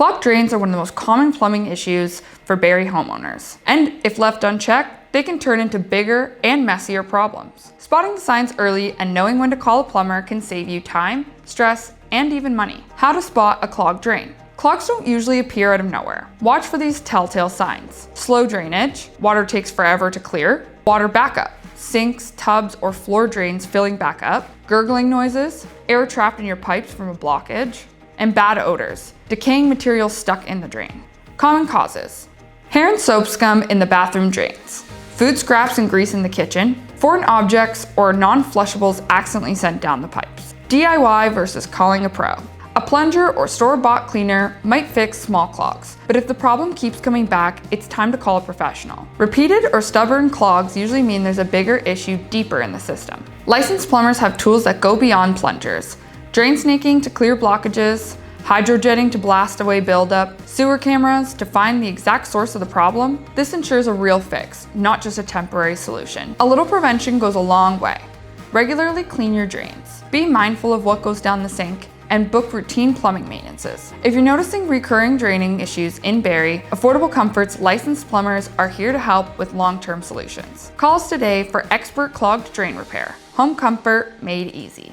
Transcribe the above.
Clogged drains are one of the most common plumbing issues for Barrie homeowners, and if left unchecked, they can turn into bigger and messier problems. Spotting the signs early and knowing when to call a plumber can save you time, stress, and even money. How to spot a clogged drain. Clogs don't usually appear out of nowhere. Watch for these telltale signs. Slow drainage, water takes forever to clear, water backup, sinks, tubs, or floor drains filling back up, gurgling noises, air trapped in your pipes from a blockage, and bad odors, decaying material stuck in the drain. Common causes: hair and soap scum in the bathroom drains, food scraps and grease in the kitchen, foreign objects or non-flushables accidentally sent down the pipes. DIY versus calling a pro. A plunger or store-bought cleaner might fix small clogs, but if the problem keeps coming back, it's time to call a professional. Repeated or stubborn clogs usually mean there's a bigger issue deeper in the system. Licensed plumbers have tools that go beyond plungers: drain snaking to clear blockages, hydrojetting to blast away buildup, sewer cameras to find the exact source of the problem. This ensures a real fix, not just a temporary solution. A little prevention goes a long way. Regularly clean your drains. Be mindful of what goes down the sink, and book routine plumbing maintenances. If you're noticing recurring draining issues in Barrie, Affordable Comfort's licensed plumbers are here to help with long-term solutions. Call us today for expert clogged drain repair. Home comfort made easy.